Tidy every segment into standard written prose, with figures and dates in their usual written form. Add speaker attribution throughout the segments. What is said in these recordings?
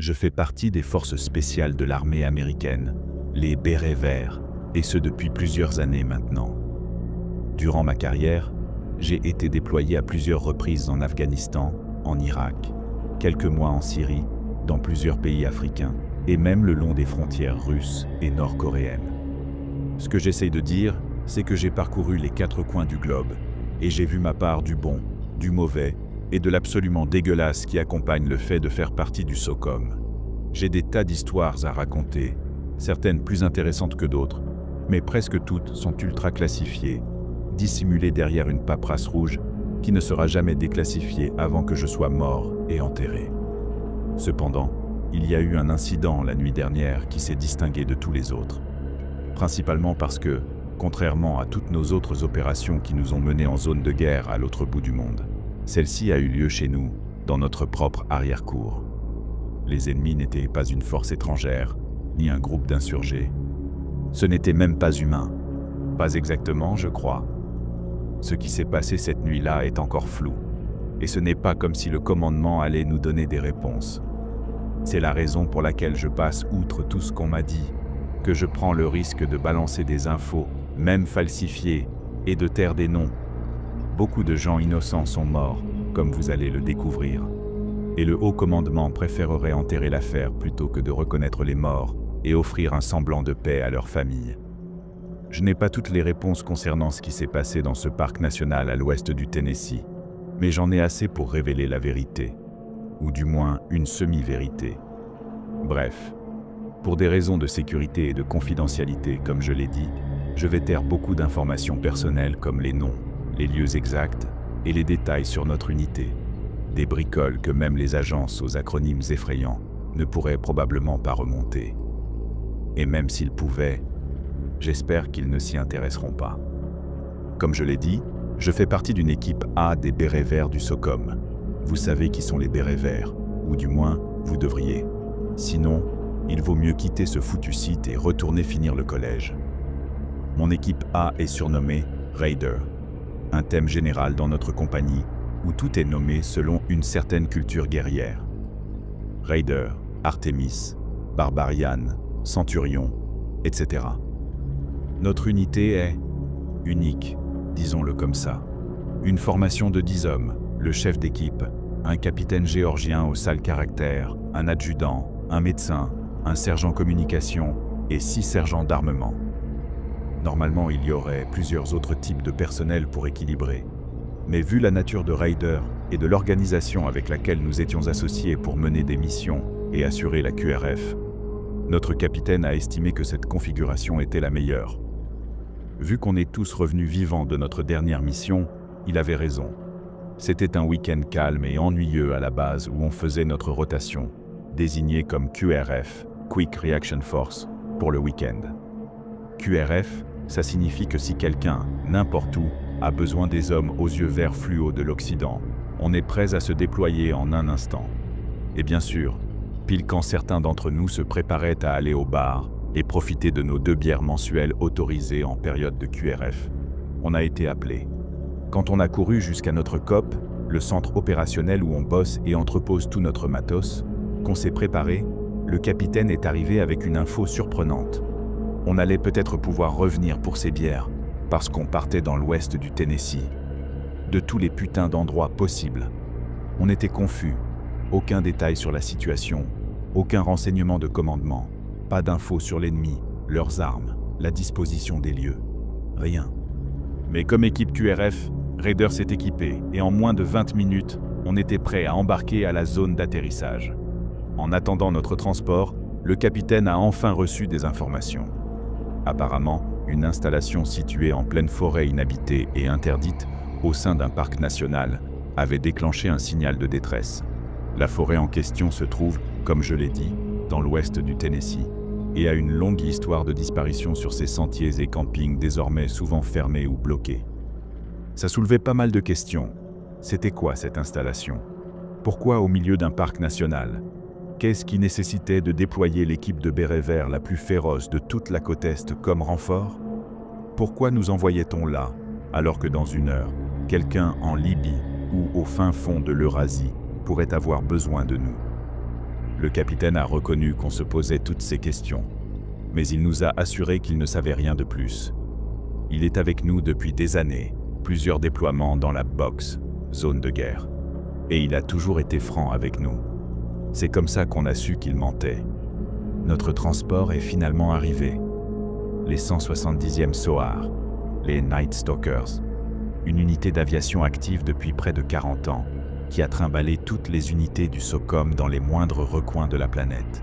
Speaker 1: Je fais partie des forces spéciales de l'armée américaine, les Bérets verts, et ce depuis plusieurs années maintenant. Durant ma carrière, j'ai été déployé à plusieurs reprises en Afghanistan, en Irak, quelques mois en Syrie, dans plusieurs pays africains, et même le long des frontières russes et nord-coréennes. Ce que j'essaye de dire, c'est que j'ai parcouru les 4 coins du globe, et j'ai vu ma part du bon, du mauvais, et de l'absolument dégueulasse qui accompagne le fait de faire partie du SOCOM. J'ai des tas d'histoires à raconter, certaines plus intéressantes que d'autres, mais presque toutes sont ultra classifiées, dissimulées derrière une paperasse rouge qui ne sera jamais déclassifiée avant que je sois mort et enterré. Cependant, il y a eu un incident la nuit dernière qui s'est distingué de tous les autres. Principalement parce que, contrairement à toutes nos autres opérations qui nous ont menés en zone de guerre à l'autre bout du monde, celle-ci a eu lieu chez nous, dans notre propre arrière-cour. Les ennemis n'étaient pas une force étrangère, ni un groupe d'insurgés. Ce n'était même pas humain. Pas exactement, je crois. Ce qui s'est passé cette nuit-là est encore flou, et ce n'est pas comme si le commandement allait nous donner des réponses. C'est la raison pour laquelle je passe outre tout ce qu'on m'a dit, que je prends le risque de balancer des infos, même falsifiées, et de taire des noms. Beaucoup de gens innocents sont morts, comme vous allez le découvrir. Et le haut commandement préférerait enterrer l'affaire plutôt que de reconnaître les morts et offrir un semblant de paix à leurs familles. Je n'ai pas toutes les réponses concernant ce qui s'est passé dans ce parc national à l'ouest du Tennessee, mais j'en ai assez pour révéler la vérité, ou du moins une semi-vérité. Bref, pour des raisons de sécurité et de confidentialité, comme je l'ai dit, je vais taire beaucoup d'informations personnelles comme les noms, les lieux exacts et les détails sur notre unité. Des bricoles que même les agences aux acronymes effrayants ne pourraient probablement pas remonter. Et même s'ils pouvaient, j'espère qu'ils ne s'y intéresseront pas. Comme je l'ai dit, je fais partie d'une équipe A des Bérets verts du SOCOM. Vous savez qui sont les Bérets verts, ou du moins, vous devriez. Sinon, il vaut mieux quitter ce foutu site et retourner finir le collège. Mon équipe A est surnommée Raider, un thème général dans notre compagnie où tout est nommé selon une certaine culture guerrière. Raider, Artemis, Barbarian, Centurion, etc. Notre unité est unique, disons-le comme ça. Une formation de 10 hommes, le chef d'équipe, un capitaine géorgien au sale caractère, un adjudant, un médecin, un sergent communication et 6 sergents d'armement. Normalement, il y aurait plusieurs autres types de personnel pour équilibrer. Mais vu la nature de Raider et de l'organisation avec laquelle nous étions associés pour mener des missions et assurer la QRF, notre capitaine a estimé que cette configuration était la meilleure. Vu qu'on est tous revenus vivants de notre dernière mission, il avait raison. C'était un week-end calme et ennuyeux à la base où on faisait notre rotation, désigné comme QRF, Quick Reaction Force, pour le week-end. QRF, ça signifie que si quelqu'un, n'importe où, a besoin des hommes aux yeux verts fluo de l'Occident, on est prêt à se déployer en un instant. Et bien sûr, pile quand certains d'entre nous se préparaient à aller au bar et profiter de nos 2 bières mensuelles autorisées en période de QRF, on a été appelé. Quand on a couru jusqu'à notre COP, le centre opérationnel où on bosse et entrepose tout notre matos, qu'on s'est préparé, le capitaine est arrivé avec une info surprenante. On allait peut-être pouvoir revenir pour ces bières, parce qu'on partait dans l'ouest du Tennessee. De tous les putains d'endroits possibles. On était confus, aucun détail sur la situation, aucun renseignement de commandement, pas d'infos sur l'ennemi, leurs armes, la disposition des lieux. Rien. Mais comme équipe QRF, Raider s'est équipé et en moins de 20 minutes, on était prêt à embarquer à la zone d'atterrissage. En attendant notre transport, le capitaine a enfin reçu des informations. Apparemment, une installation située en pleine forêt inhabitée et interdite au sein d'un parc national avait déclenché un signal de détresse. La forêt en question se trouve, comme je l'ai dit, dans l'ouest du Tennessee et a une longue histoire de disparition sur ses sentiers et campings désormais souvent fermés ou bloqués. Ça soulevait pas mal de questions. C'était quoi cette installation? Pourquoi au milieu d'un parc national? Qu'est-ce qui nécessitait de déployer l'équipe de Bérets verts la plus féroce de toute la côte Est comme renfort? Pourquoi nous envoyait-on là, alors que dans une heure, quelqu'un en Libye ou au fin fond de l'Eurasie pourrait avoir besoin de nous? Le capitaine a reconnu qu'on se posait toutes ces questions, mais il nous a assuré qu'il ne savait rien de plus. Il est avec nous depuis des années, plusieurs déploiements dans la box, zone de guerre. Et il a toujours été franc avec nous. C'est comme ça qu'on a su qu'il mentait. Notre transport est finalement arrivé. Les 170e SOAR, les Night Stalkers, une unité d'aviation active depuis près de 40 ans, qui a trimballé toutes les unités du SOCOM dans les moindres recoins de la planète.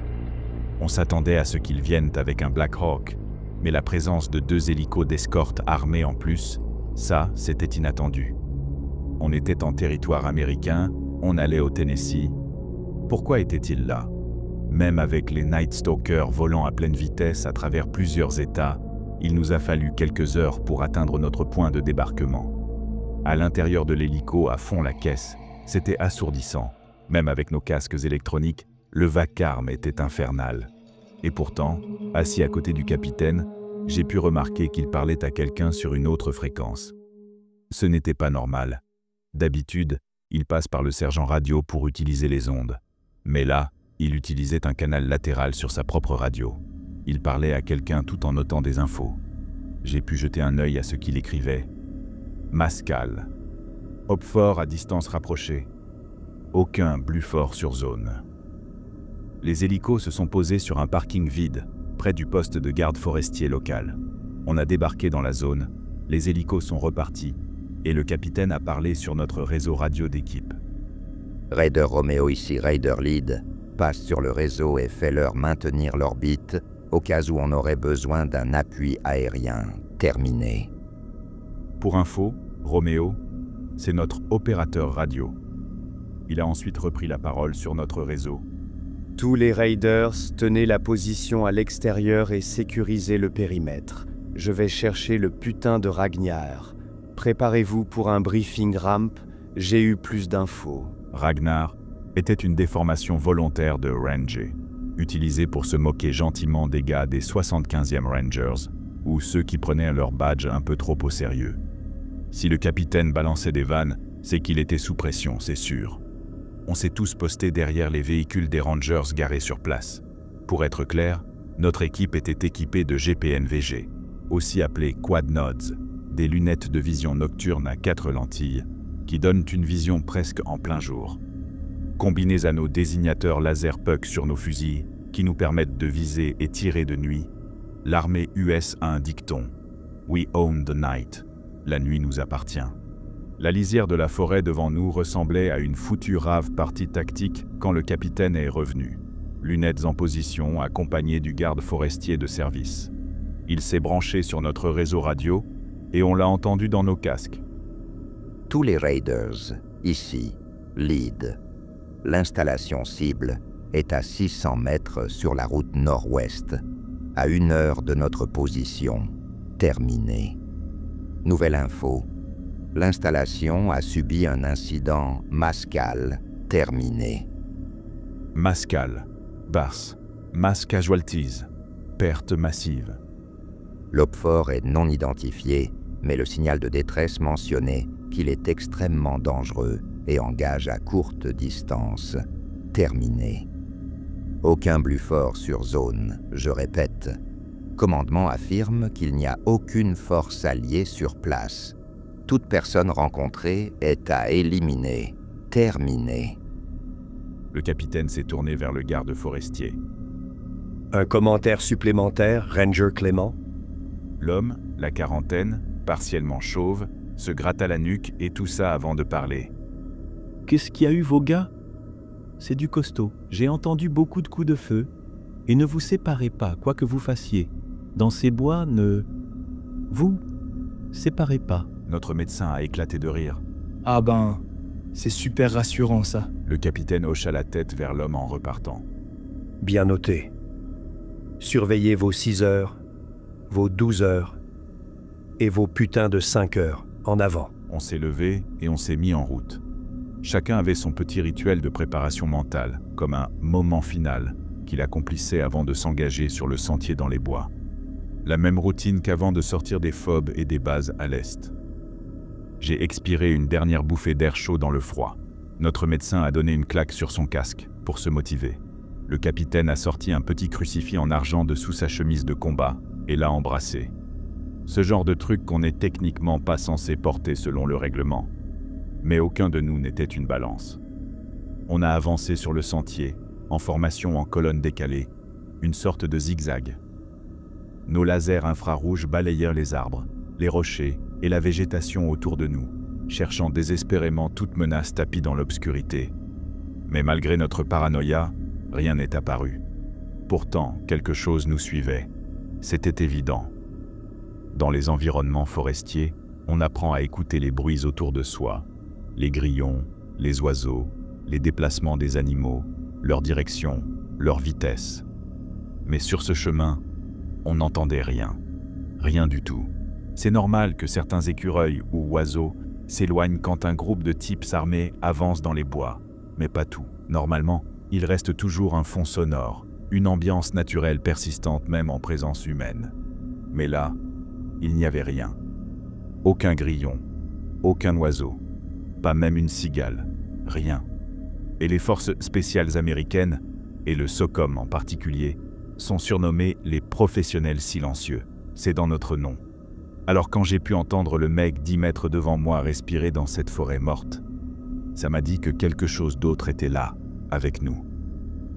Speaker 1: On s'attendait à ce qu'ils viennent avec un Black Hawk, mais la présence de 2 hélicos d'escorte armés en plus, ça, c'était inattendu. On était en territoire américain, on allait au Tennessee. Pourquoi était-il là? Même avec les Night Stalkers volant à pleine vitesse à travers plusieurs États, il nous a fallu quelques heures pour atteindre notre point de débarquement. À l'intérieur de l'hélico, à fond la caisse, c'était assourdissant. Même avec nos casques électroniques, le vacarme était infernal. Et pourtant, assis à côté du capitaine, j'ai pu remarquer qu'il parlait à quelqu'un sur une autre fréquence. Ce n'était pas normal. D'habitude, il passe par le sergent radio pour utiliser les ondes. Mais là, il utilisait un canal latéral sur sa propre radio. Il parlait à quelqu'un tout en notant des infos. J'ai pu jeter un œil à ce qu'il écrivait. Mascal. Hopfort à distance rapprochée. Aucun Bluford sur zone. Les hélicos se sont posés sur un parking vide, près du poste de garde forestier local. On a débarqué dans la zone, les hélicos sont repartis, et le capitaine a parlé sur notre réseau radio d'équipe.
Speaker 2: Raider Romeo ici, Raider Lead. Passe sur le réseau et fais-leur maintenir l'orbite au cas où on aurait besoin d'un appui aérien. Terminé.
Speaker 1: Pour info, Romeo, c'est notre opérateur radio. Il a ensuite repris la parole sur notre réseau.
Speaker 3: Tous les Raiders, tenez la position à l'extérieur et sécurisez le périmètre. Je vais chercher le putain de Ragnar. Préparez-vous pour un briefing ramp, j'ai eu plus d'infos.
Speaker 1: Ragnar était une déformation volontaire de Ranger, utilisée pour se moquer gentiment des gars des 75e Rangers, ou ceux qui prenaient leur badge un peu trop au sérieux. Si le capitaine balançait des vannes, c'est qu'il était sous pression, c'est sûr. On s'est tous postés derrière les véhicules des Rangers garés sur place. Pour être clair, notre équipe était équipée de GPNVG, aussi appelés Quad Nods, des lunettes de vision nocturne à 4 lentilles, qui donnent une vision presque en plein jour. Combinés à nos désignateurs laser puck sur nos fusils, qui nous permettent de viser et tirer de nuit, l'armée US a un dicton « We own the night ». La nuit nous appartient. La lisière de la forêt devant nous ressemblait à une foutue rave partie tactique quand le capitaine est revenu. Lunettes en position, accompagné du garde forestier de service. Il s'est branché sur notre réseau radio et on l'a entendu dans nos casques.
Speaker 2: Tous les Raiders, ici, lead. L'installation cible est à 600 mètres sur la route nord-ouest, à 1 heure de notre position. Terminé. Nouvelle info. L'installation a subi un incident Mascal. Terminé.
Speaker 1: Mascal. Basse. Mass casualties. Perte massive.
Speaker 2: L'Hopfort est non identifié, mais le signal de détresse mentionnait qu'il est extrêmement dangereux et engage à courte distance. Terminé. Aucun Bluford sur zone, je répète. Commandement affirme qu'il n'y a aucune force alliée sur place. Toute personne rencontrée est à éliminer. Terminé.
Speaker 1: Le capitaine s'est tourné vers le garde forestier.
Speaker 3: Un commentaire supplémentaire, Ranger Clément?
Speaker 1: L'homme, la quarantaine, partiellement chauve, se gratta la nuque et toussa avant de parler.
Speaker 4: Qu'est-ce qu'il y a eu, vos gars? C'est du costaud. J'ai entendu beaucoup de coups de feu. Et ne vous séparez pas, quoi que vous fassiez. Dans ces bois, ne vous séparez pas.
Speaker 1: Notre médecin a éclaté de rire.
Speaker 5: Ah ben, c'est super rassurant ça.
Speaker 1: Le capitaine hocha la tête vers l'homme en repartant.
Speaker 3: Bien noté. Surveillez vos 6 heures, vos 12 heures et vos putains de 5 heures en avant.
Speaker 1: On s'est levé et on s'est mis en route. Chacun avait son petit rituel de préparation mentale, comme un moment final qu'il accomplissait avant de s'engager sur le sentier dans les bois. La même routine qu'avant de sortir des FOB et des bases à l'est. J'ai expiré une dernière bouffée d'air chaud dans le froid. Notre médecin a donné une claque sur son casque pour se motiver. Le capitaine a sorti un petit crucifix en argent de sous sa chemise de combat et l'a embrassé. Ce genre de truc qu'on n'est techniquement pas censé porter selon le règlement. Mais aucun de nous n'était une balance. On a avancé sur le sentier, en formation en colonne décalée, une sorte de zigzag. Nos lasers infrarouges balayèrent les arbres, les rochers et la végétation autour de nous, cherchant désespérément toute menace tapie dans l'obscurité. Mais malgré notre paranoïa, rien n'est apparu. Pourtant, quelque chose nous suivait. C'était évident. Dans les environnements forestiers, on apprend à écouter les bruits autour de soi. Les grillons, les oiseaux, les déplacements des animaux, leur direction, leur vitesse. Mais sur ce chemin, on n'entendait rien. Rien du tout. C'est normal que certains écureuils ou oiseaux s'éloignent quand un groupe de types armés avance dans les bois. Mais pas tout. Normalement, il reste toujours un fond sonore, une ambiance naturelle persistante même en présence humaine. Mais là, il n'y avait rien. Aucun grillon, aucun oiseau, pas même une cigale, rien. Et les forces spéciales américaines, et le SOCOM en particulier, sont surnommés les professionnels silencieux. C'est dans notre nom. Alors quand j'ai pu entendre le mec 10 mètres devant moi respirer dans cette forêt morte, ça m'a dit que quelque chose d'autre était là, avec nous.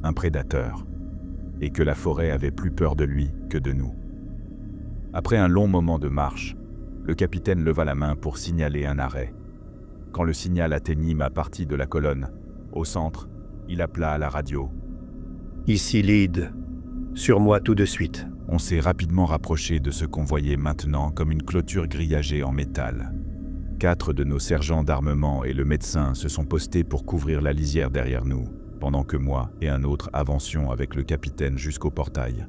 Speaker 1: Un prédateur. Et que la forêt avait plus peur de lui que de nous. Après un long moment de marche, le capitaine leva la main pour signaler un arrêt. Quand le signal atteignit ma partie de la colonne, au centre, il appela à la radio.
Speaker 6: « Ici Lead. Sur moi tout de suite. »
Speaker 1: On s'est rapidement rapproché de ce qu'on voyait maintenant comme une clôture grillagée en métal. 4 de nos sergents d'armement et le médecin se sont postés pour couvrir la lisière derrière nous, pendant que moi et un autre avancions avec le capitaine jusqu'au portail.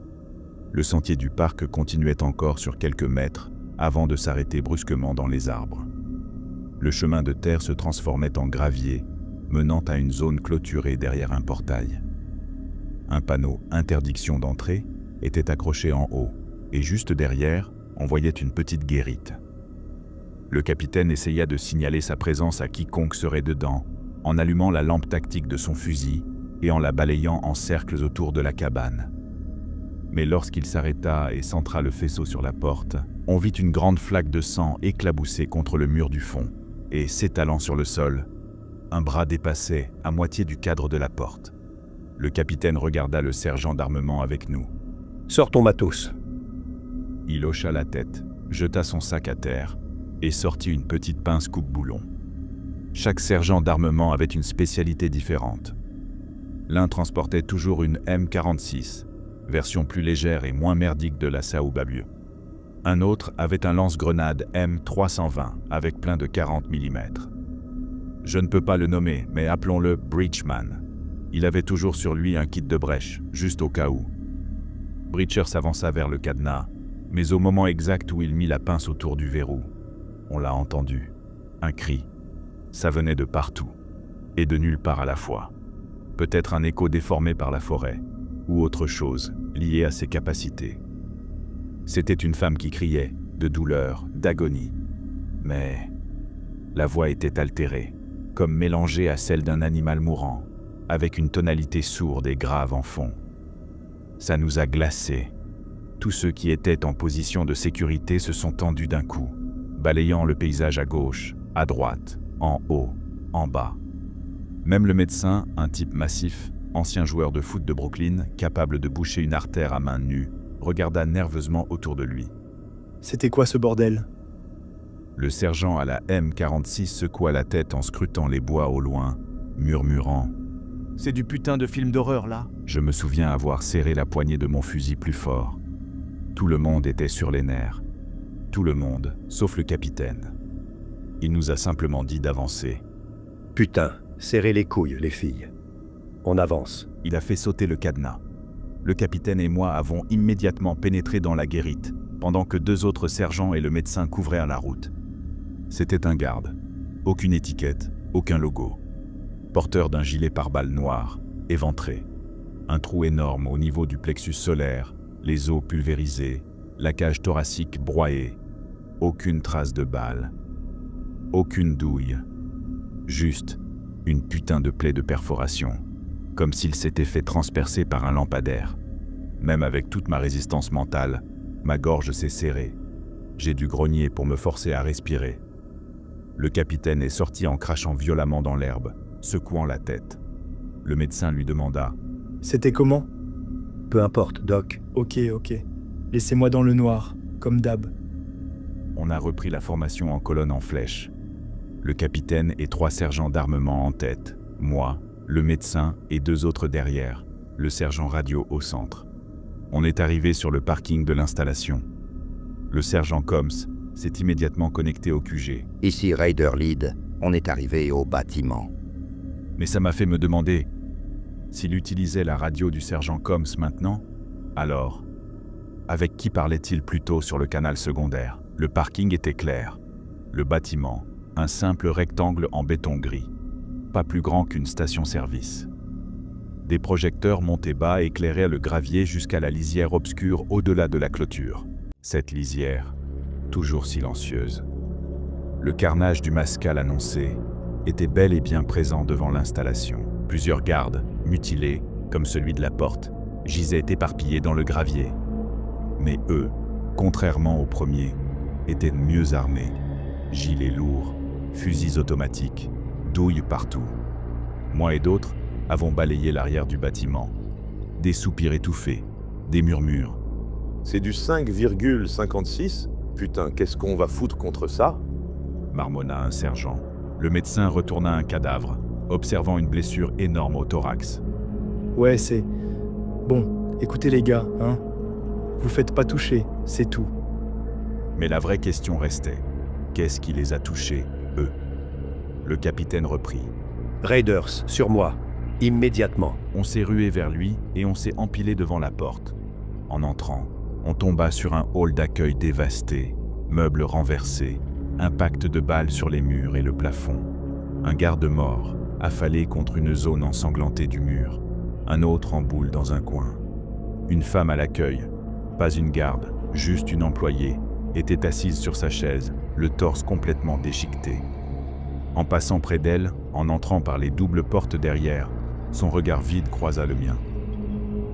Speaker 1: Le sentier du parc continuait encore sur quelques mètres avant de s'arrêter brusquement dans les arbres. Le chemin de terre se transformait en gravier, menant à une zone clôturée derrière un portail. Un panneau « Interdiction d'entrée » était accroché en haut, et juste derrière, on voyait une petite guérite. Le capitaine essaya de signaler sa présence à quiconque serait dedans, en allumant la lampe tactique de son fusil et en la balayant en cercles autour de la cabane. Mais lorsqu'il s'arrêta et centra le faisceau sur la porte, on vit une grande flaque de sang éclaboussée contre le mur du fond, et s'étalant sur le sol, un bras dépassait à moitié du cadre de la porte. Le capitaine regarda le sergent d'armement avec nous.
Speaker 6: « Sors ton matos. »
Speaker 1: Il hocha la tête, jeta son sac à terre et sortit une petite pince coupe-boulon. Chaque sergent d'armement avait une spécialité différente. L'un transportait toujours une M46, version plus légère et moins merdique de la Saoubabue. Un autre avait un lance-grenade M320 avec plein de 40 mm. Je ne peux pas le nommer, mais appelons-le Breachman. Il avait toujours sur lui un kit de brèche, juste au cas où. Breacher s'avança vers le cadenas, mais au moment exact où il mit la pince autour du verrou, on l'a entendu. Un cri. Ça venait de partout, et de nulle part à la fois. Peut-être un écho déformé par la forêt, ou autre chose, lié à ses capacités. C'était une femme qui criait, de douleur, d'agonie. Mais la voix était altérée, comme mélangée à celle d'un animal mourant, avec une tonalité sourde et grave en fond. Ça nous a glacés. Tous ceux qui étaient en position de sécurité se sont tendus d'un coup, balayant le paysage à gauche, à droite, en haut, en bas. Même le médecin, un type massif, ancien joueur de foot de Brooklyn, capable de boucher une artère à main nue, regarda nerveusement autour de lui.
Speaker 5: « C'était quoi ce bordel ?»
Speaker 1: Le sergent à la M46 secoua la tête en scrutant les bois au loin, murmurant «
Speaker 7: C'est du putain de film d'horreur, là !»
Speaker 1: Je me souviens avoir serré la poignée de mon fusil plus fort. Tout le monde était sur les nerfs. Tout le monde, sauf le capitaine. Il nous a simplement dit d'avancer.
Speaker 6: « Putain, serrez les couilles, les filles. On avance. »
Speaker 1: Il a fait sauter le cadenas. Le capitaine et moi avons immédiatement pénétré dans la guérite, pendant que 2 autres sergents et le médecin couvrirent la route. C'était un garde. Aucune étiquette, aucun logo. Porteur d'un gilet pare-balles noir, éventré. Un trou énorme au niveau du plexus solaire, les os pulvérisés, la cage thoracique broyée. Aucune trace de balle. Aucune douille. Juste une putain de plaie de perforation. comme s'il s'était fait transpercer par un lampadaire. Même avec toute ma résistance mentale, ma gorge s'est serrée. J'ai dû grogner pour me forcer à respirer. Le capitaine est sorti en crachant violemment dans l'herbe, secouant la tête. Le médecin lui demanda
Speaker 5: « C'était comment ?»«
Speaker 6: Peu importe, Doc. »
Speaker 5: Ok. Laissez-moi dans le noir, comme d'hab. »
Speaker 1: On a repris la formation en colonne en flèche. Le capitaine et 3 sergents d'armement en tête, moi, le médecin et 2 autres derrière, le sergent radio au centre. On est arrivé sur le parking de l'installation. Le sergent Combs s'est immédiatement connecté au QG.
Speaker 2: Ici Raider Lead, on est arrivé au bâtiment.
Speaker 1: Mais ça m'a fait me demander, s'il utilisait la radio du sergent Combs maintenant, alors, avec qui parlait-il plutôt sur le canal secondaire? Le parking était clair. Le bâtiment, un simple rectangle en béton gris, pas plus grand qu'une station-service. Des projecteurs montés bas éclairaient le gravier jusqu'à la lisière obscure au-delà de la clôture. Cette lisière, toujours silencieuse. Le carnage du Mascal annoncé était bel et bien présent devant l'installation. Plusieurs gardes, mutilés, comme celui de la porte, gisaient éparpillés dans le gravier. Mais eux, contrairement aux premiers, étaient mieux armés. Gilets lourds, fusils automatiques, douilles partout. Moi et d'autres avons balayé l'arrière du bâtiment. Des soupirs étouffés, des murmures.
Speaker 8: C'est du 5,56 ? Putain, qu'est-ce qu'on va foutre contre ça ?
Speaker 1: Marmonna un sergent. Le médecin retourna un cadavre, observant une blessure énorme au thorax.
Speaker 5: Ouais, c'est... Bon, écoutez les gars, hein. Vous faites pas toucher, c'est tout.
Speaker 1: Mais la vraie question restait. Qu'est-ce qui les a touchés, eux? Le capitaine reprit.
Speaker 6: Raiders, sur moi. Immédiatement.
Speaker 1: On s'est rué vers lui et on s'est empilé devant la porte. En entrant, on tomba sur un hall d'accueil dévasté, meubles renversés, impact de balles sur les murs et le plafond. Un garde-mort, affalé contre une zone ensanglantée du mur. Un autre en boule dans un coin. Une femme à l'accueil, pas une garde, juste une employée, était assise sur sa chaise, le torse complètement déchiqueté. En passant près d'elle, en entrant par les doubles portes derrière, son regard vide croisa le mien.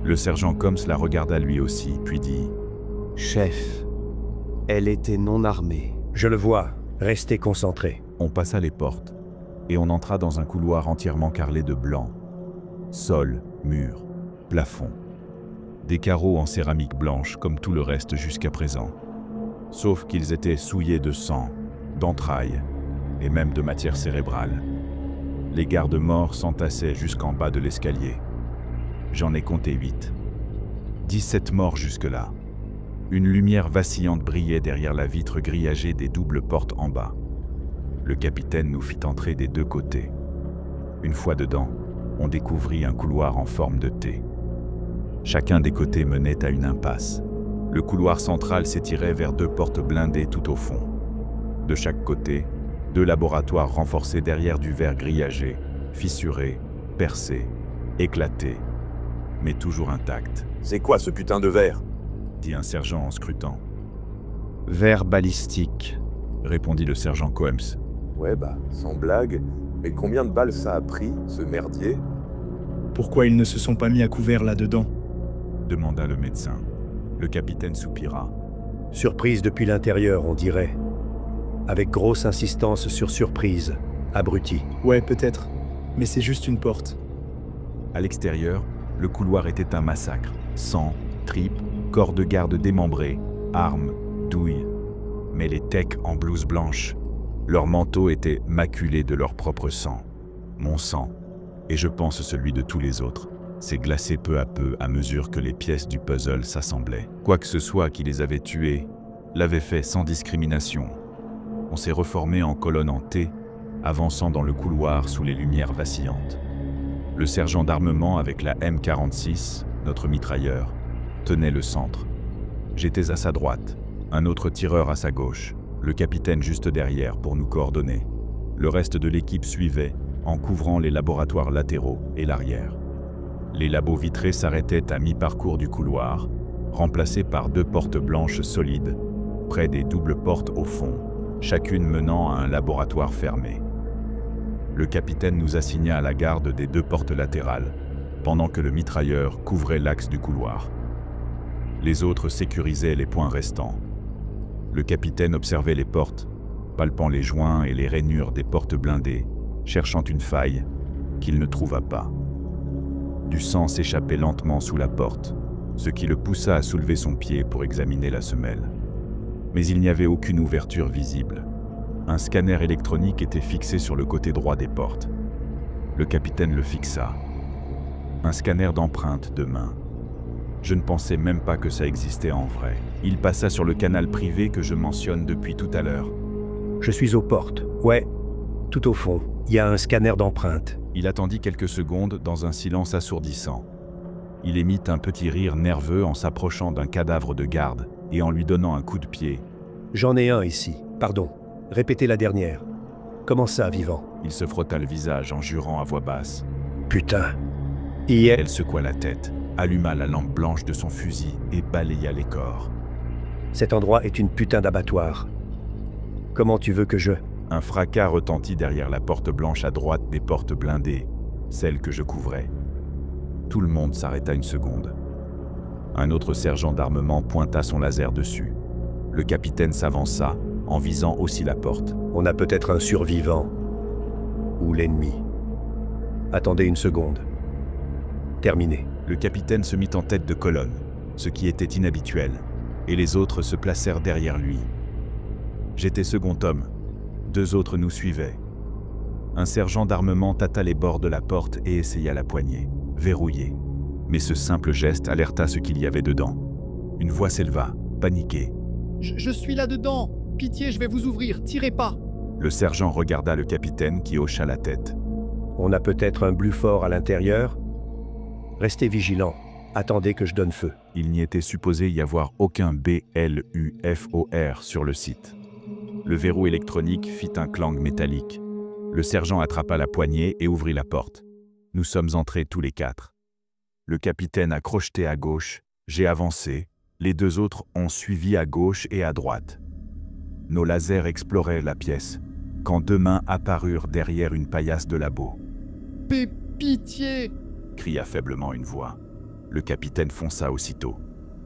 Speaker 1: Le sergent Combs la regarda lui aussi, puis dit
Speaker 3: « Chef, elle était non armée. »
Speaker 6: Je le vois, restez concentrés.
Speaker 1: On passa les portes, et on entra dans un couloir entièrement carrelé de blanc. Sol, mur, plafond. Des carreaux en céramique blanche comme tout le reste jusqu'à présent. Sauf qu'ils étaient souillés de sang, d'entrailles, et même de matière cérébrale. Les gardes-morts s'entassaient jusqu'en bas de l'escalier. J'en ai compté 8. 17 morts jusque-là. Une lumière vacillante brillait derrière la vitre grillagée des doubles portes en bas. Le capitaine nous fit entrer des 2 côtés. Une fois dedans, on découvrit un couloir en forme de T. Chacun des côtés menait à une impasse. Le couloir central s'étirait vers 2 portes blindées tout au fond. De chaque côté, 2 laboratoires renforcés derrière du verre grillagé, fissurés, percés, éclatés, mais toujours intacts.
Speaker 8: « C'est quoi ce putain de verre ?»
Speaker 1: dit un sergent en scrutant.
Speaker 3: « Verre balistique »,
Speaker 1: répondit le sergent Combs.
Speaker 8: « Ouais bah, sans blague, mais combien de balles ça a pris, ce merdier ?»
Speaker 5: Pourquoi ils ne se sont pas mis à couvert là-dedans ?
Speaker 1: Demanda le médecin. Le capitaine soupira.
Speaker 6: Surprise depuis l'intérieur, on dirait. Avec grosse insistance sur surprise, abruti.
Speaker 5: Ouais, peut-être. Mais c'est juste une porte.
Speaker 1: À l'extérieur, le couloir était un massacre. Sang, tripes, corps de garde démembrés, armes, douilles. Mais les techs en blouse blanche, leurs manteaux étaient maculés de leur propre sang. Mon sang, et je pense celui de tous les autres, s'est glacé peu à peu à mesure que les pièces du puzzle s'assemblaient. Quoi que ce soit qui les avait tués, l'avait fait sans discrimination. On s'est reformé en colonne en T, avançant dans le couloir sous les lumières vacillantes. Le sergent d'armement avec la M46, notre mitrailleur, tenait le centre. J'étais à sa droite, un autre tireur à sa gauche, le capitaine juste derrière pour nous coordonner. Le reste de l'équipe suivait, en couvrant les laboratoires latéraux et l'arrière. Les labos vitrés s'arrêtaient à mi-parcours du couloir, remplacés par 2 portes blanches solides, près des doubles portes au fond, chacune menant à un laboratoire fermé. Le capitaine nous assigna à la garde des 2 portes latérales, pendant que le mitrailleur couvrait l'axe du couloir. Les autres sécurisaient les points restants. Le capitaine observait les portes, palpant les joints et les rainures des portes blindées, cherchant une faille qu'il ne trouva pas. Du sang s'échappait lentement sous la porte, ce qui le poussa à soulever son pied pour examiner la semelle. Mais il n'y avait aucune ouverture visible. Un scanner électronique était fixé sur le côté droit des portes. Le capitaine le fixa. Un scanner d'empreintes de main. Je ne pensais même pas que ça existait en vrai. Il passa sur le canal privé que je mentionne depuis tout à l'heure.
Speaker 6: Je suis aux portes. Ouais, tout au fond, il y a un scanner d'empreintes.
Speaker 1: Il attendit quelques secondes dans un silence assourdissant. Il émit un petit rire nerveux en s'approchant d'un cadavre de garde et en lui donnant un coup de pied.
Speaker 6: J'en ai un ici. Pardon. Répétez la dernière. Comment ça, vivant?
Speaker 1: Il se frotta le visage en jurant à voix basse.
Speaker 6: Putain. Hier...
Speaker 1: Elle secoua la tête, alluma la lampe blanche de son fusil et balaya les corps.
Speaker 6: Cet endroit est une putain d'abattoir. Comment tu veux que je...
Speaker 1: Un fracas retentit derrière la porte blanche à droite des portes blindées, celle que je couvrais. Tout le monde s'arrêta une seconde. Un autre sergent d'armement pointa son laser dessus. Le capitaine s'avança, en visant aussi la porte.
Speaker 6: On a peut-être un survivant. Ou l'ennemi. Attendez une seconde. Terminé.
Speaker 1: Le capitaine se mit en tête de colonne, ce qui était inhabituel, et les autres se placèrent derrière lui. J'étais second homme. 2 autres nous suivaient. Un sergent d'armement tâta les bords de la porte et essaya la poignée, verrouillée. Mais ce simple geste alerta ce qu'il y avait dedans. Une voix s'éleva, paniquée.
Speaker 7: Je suis là-dedans. Pitié, je vais vous ouvrir. Tirez pas.
Speaker 1: Le sergent regarda le capitaine qui hocha la tête.
Speaker 6: On a peut-être un Bluford à l'intérieur. Restez vigilants. Attendez que je donne feu.
Speaker 1: Il n'y était supposé y avoir aucun BLUFOR sur le site. Le verrou électronique fit un clang métallique. Le sergent attrapa la poignée et ouvrit la porte. Nous sommes entrés tous les 4. Le capitaine a crocheté à gauche, j'ai avancé, les 2 autres ont suivi à gauche et à droite. Nos lasers exploraient la pièce, quand 2 mains apparurent derrière une paillasse de labo.
Speaker 7: « Pitié !»
Speaker 1: cria faiblement une voix. Le capitaine fonça aussitôt.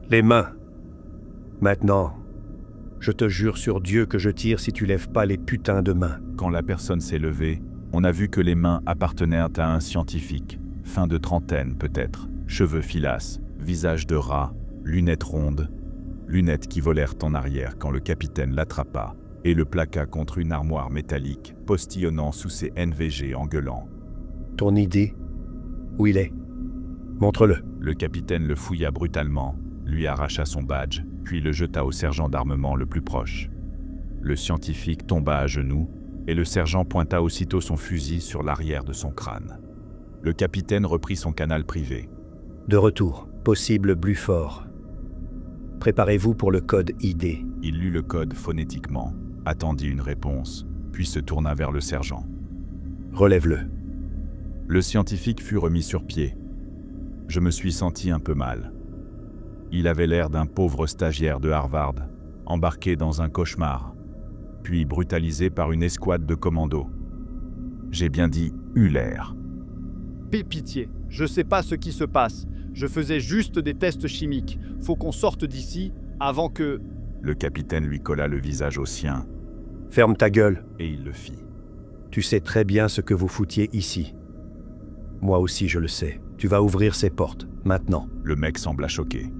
Speaker 6: Les mains. Maintenant, je te jure sur Dieu que je tire si tu lèves pas les putains de mains.
Speaker 1: Quand la personne s'est levée, on a vu que les mains appartenaient à un scientifique, fin de trentaine peut-être, cheveux filasses, visage de rat, lunettes rondes, lunettes qui volèrent en arrière quand le capitaine l'attrapa et le plaqua contre une armoire métallique, postillonnant sous ses NVG en gueulant.
Speaker 6: Ton idée? Où il est? Montre-le.
Speaker 1: Le capitaine le fouilla brutalement, lui arracha son badge, puis le jeta au sergent d'armement le plus proche. Le scientifique tomba à genoux, et le sergent pointa aussitôt son fusil sur l'arrière de son crâne. Le capitaine reprit son canal privé.
Speaker 6: De retour. Possible Bluford. Préparez-vous pour le code ID.
Speaker 1: Il lut le code phonétiquement, attendit une réponse, puis se tourna vers le sergent.
Speaker 6: Relève-le.
Speaker 1: Le scientifique fut remis sur pied. Je me suis senti un peu mal. Il avait l'air d'un pauvre stagiaire de Harvard, embarqué dans un cauchemar, puis brutalisé par une escouade de commandos. J'ai bien dit Huller.
Speaker 7: Pitié, je sais pas ce qui se passe. Je faisais juste des tests chimiques. Faut qu'on sorte d'ici avant que...
Speaker 1: Le capitaine lui colla le visage au sien.
Speaker 6: Ferme ta gueule.
Speaker 1: Et il le fit.
Speaker 6: Tu sais très bien ce que vous foutiez ici. Moi aussi je le sais. Tu vas ouvrir ces portes, maintenant.
Speaker 1: Le mec sembla choqué.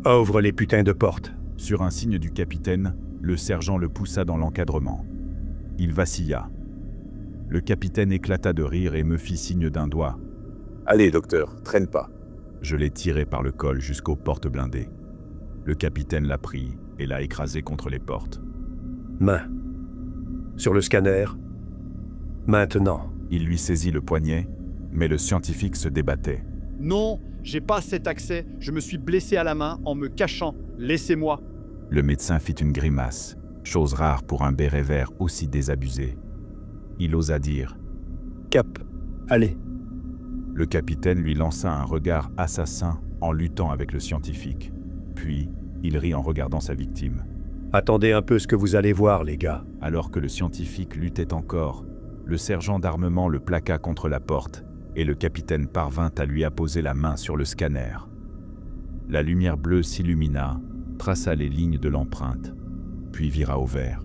Speaker 6: Ouvre les putains de portes.
Speaker 1: Sur un signe du capitaine, le sergent le poussa dans l'encadrement. Il vacilla. Le capitaine éclata de rire et me fit signe d'un doigt.
Speaker 8: Allez, docteur, traîne pas.
Speaker 1: Je l'ai tiré par le col jusqu'aux portes blindées. Le capitaine l'a pris et l'a écrasé contre les portes.
Speaker 6: Main. Sur le scanner. Maintenant.
Speaker 1: Il lui saisit le poignet, mais le scientifique se débattait.
Speaker 7: Non, j'ai pas cet accès. Je me suis blessé à la main en me cachant. Laissez-moi.
Speaker 1: Le médecin fit une grimace, chose rare pour un béret vert aussi désabusé. Il osa dire «
Speaker 5: Cap, allez !»
Speaker 1: Le capitaine lui lança un regard assassin en luttant avec le scientifique. Puis, il rit en regardant sa victime.
Speaker 6: « Attendez un peu ce que vous allez voir, les gars. »
Speaker 1: Alors que le scientifique luttait encore, le sergent d'armement le plaqua contre la porte et le capitaine parvint à lui apposer la main sur le scanner. La lumière bleue s'illumina, traça les lignes de l'empreinte, puis vira au vert.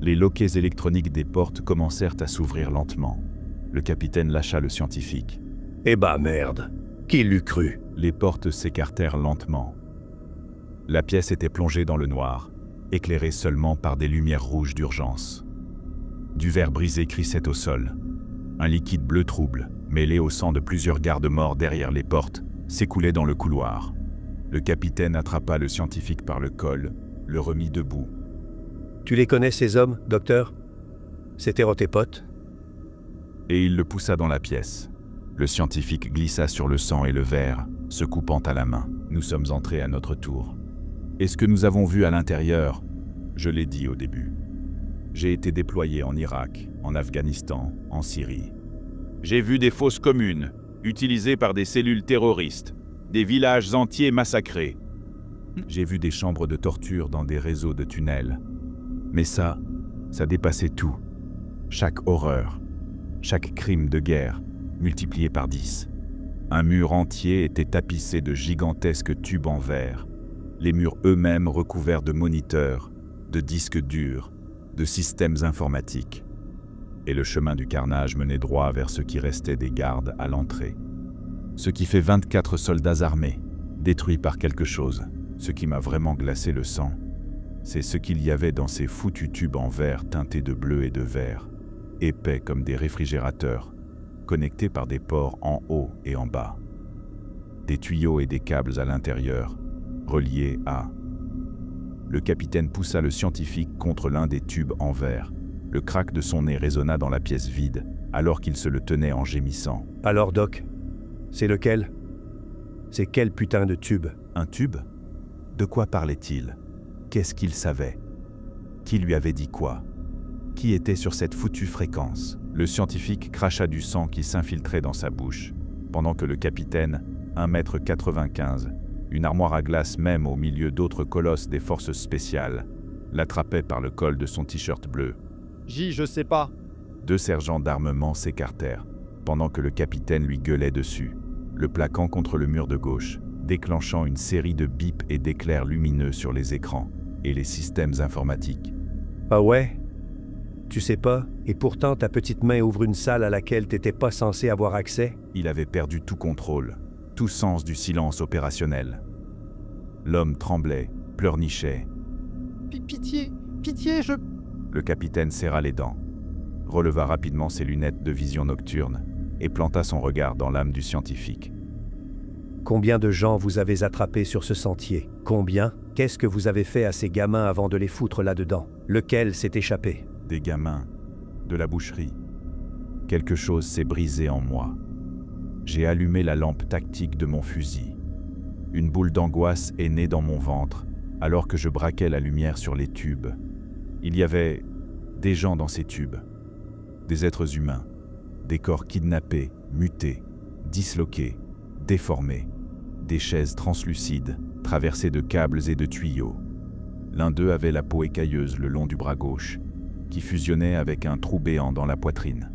Speaker 1: Les loquets électroniques des portes commencèrent à s'ouvrir lentement. Le capitaine lâcha le scientifique.
Speaker 6: « Eh bah merde, qui l'eût cru ?»
Speaker 1: Les portes s'écartèrent lentement. La pièce était plongée dans le noir, éclairée seulement par des lumières rouges d'urgence. Du verre brisé crissait au sol. Un liquide bleu trouble, mêlé au sang de plusieurs gardes morts derrière les portes, s'écoulait dans le couloir. Le capitaine attrapa le scientifique par le col, le remit debout.
Speaker 6: « Tu les connais ces hommes, docteur? C'était tes potes ?»
Speaker 1: Et il le poussa dans la pièce. Le scientifique glissa sur le sang et le verre, se coupant à la main. Nous sommes entrés à notre tour. Et ce que nous avons vu à l'intérieur, je l'ai dit au début. J'ai été déployé en Irak, en Afghanistan, en Syrie. J'ai vu des fosses communes, utilisées par des cellules terroristes, des villages entiers massacrés. J'ai vu des chambres de torture dans des réseaux de tunnels. Mais ça dépassait tout. Chaque horreur, chaque crime de guerre, multiplié par 10. Un mur entier était tapissé de gigantesques tubes en verre, les murs eux-mêmes recouverts de moniteurs, de disques durs, de systèmes informatiques. Et le chemin du carnage menait droit vers ce qui restait des gardes à l'entrée. Ce qui fait 24 soldats armés, détruits par quelque chose. Ce qui m'a vraiment glacé le sang, c'est ce qu'il y avait dans ces foutus tubes en verre teintés de bleu et de vert, épais comme des réfrigérateurs, connectés par des ports en haut et en bas. Des tuyaux et des câbles à l'intérieur, reliés à... Le capitaine poussa le scientifique contre l'un des tubes en verre. Le craque de son nez résonna dans la pièce vide, alors qu'il se le tenait en gémissant.
Speaker 6: « Alors, Doc, c'est lequel? C'est quel putain de tube? »
Speaker 1: Un tube? De quoi parlait-il? Qu'est-ce qu'il savait? Qui lui avait dit quoi? Qui était sur cette foutue fréquence? Le scientifique cracha du sang qui s'infiltrait dans sa bouche, pendant que le capitaine, 1,95 m, une armoire à glace même au milieu d'autres colosses des forces spéciales, l'attrapait par le col de son t-shirt bleu.
Speaker 7: Je sais pas.
Speaker 1: 2 sergents d'armement s'écartèrent, pendant que le capitaine lui gueulait dessus, le plaquant contre le mur de gauche, déclenchant une série de bips et d'éclairs lumineux sur les écrans et les systèmes informatiques.
Speaker 6: « Ah ouais? Tu sais pas, et pourtant ta petite main ouvre une salle à laquelle t'étais pas censé avoir accès? »
Speaker 1: Il avait perdu tout contrôle, tout sens du silence opérationnel. L'homme tremblait, pleurnichait.
Speaker 7: Pitié, pitié, je...
Speaker 1: Le capitaine serra les dents, releva rapidement ses lunettes de vision nocturne et planta son regard dans l'âme du scientifique.
Speaker 6: Combien de gens vous avez attrapés sur ce sentier? Combien? Qu'est-ce que vous avez fait à ces gamins avant de les foutre là-dedans? Lequel s'est échappé?
Speaker 1: Des gamins, de la boucherie. Quelque chose s'est brisé en moi. J'ai allumé la lampe tactique de mon fusil. Une boule d'angoisse est née dans mon ventre, alors que je braquais la lumière sur les tubes. Il y avait des gens dans ces tubes, des êtres humains, des corps kidnappés, mutés, disloqués, déformés, des chaises translucides, traversées de câbles et de tuyaux. L'un d'eux avait la peau écailleuse le long du bras gauche, qui fusionnait avec un trou béant dans la poitrine.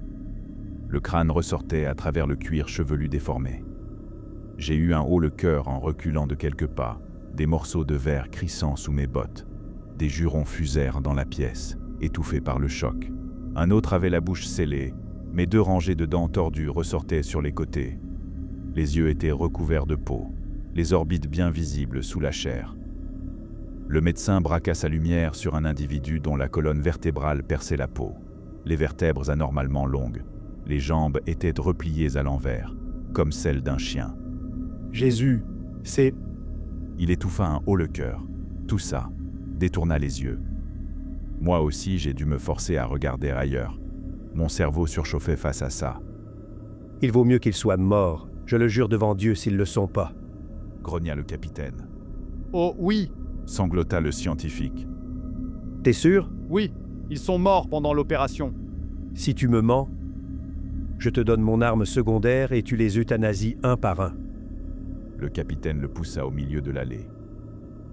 Speaker 1: Le crâne ressortait à travers le cuir chevelu déformé. J'ai eu un haut le cœur en reculant de quelques pas, des morceaux de verre crissant sous mes bottes. Des jurons fusèrent dans la pièce, étouffés par le choc. Un autre avait la bouche scellée, mais 2 rangées de dents tordues ressortaient sur les côtés. Les yeux étaient recouverts de peau, les orbites bien visibles sous la chair. Le médecin braqua sa lumière sur un individu dont la colonne vertébrale perçait la peau, les vertèbres anormalement longues. Les jambes étaient repliées à l'envers, comme celles d'un chien.
Speaker 5: Jésus, c'est...
Speaker 1: Il étouffa un haut le cœur. Tout ça, détourna les yeux. Moi aussi, j'ai dû me forcer à regarder ailleurs. Mon cerveau surchauffait face à ça.
Speaker 6: « Il vaut mieux qu'ils soient morts, je le jure devant Dieu s'ils le sont pas. »
Speaker 1: grogna le capitaine.
Speaker 7: « Oh oui !»
Speaker 1: sanglota le scientifique.
Speaker 6: « T'es sûr? » ?»«
Speaker 7: Oui, ils sont morts pendant l'opération. »«
Speaker 6: Si tu me mens, je te donne mon arme secondaire et tu les euthanasies un par un. »
Speaker 1: Le capitaine le poussa au milieu de l'allée.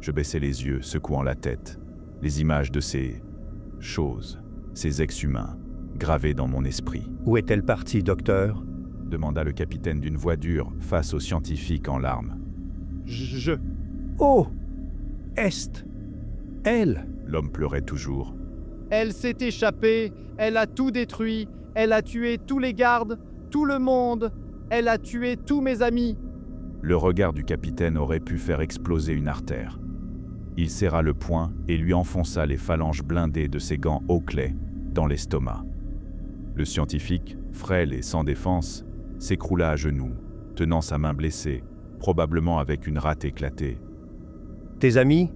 Speaker 1: Je baissai les yeux, secouant la tête. Les images de ces choses, ces ex-humains, gravées dans mon esprit.
Speaker 6: « Où est-elle partie, docteur? »
Speaker 1: demanda le capitaine d'une voix dure face au scientifique en larmes.
Speaker 6: Oh! Est! Elle!
Speaker 1: L'homme pleurait toujours.
Speaker 7: Elle s'est échappée, elle a tout détruit, elle a tué tous les gardes, tout le monde, elle a tué tous mes amis.
Speaker 1: Le regard du capitaine aurait pu faire exploser une artère. Il serra le poing et lui enfonça les phalanges blindées de ses gants Oakley dans l'estomac. Le scientifique, frêle et sans défense, s'écroula à genoux, tenant sa main blessée, probablement avec une rate éclatée.
Speaker 6: Tes amis?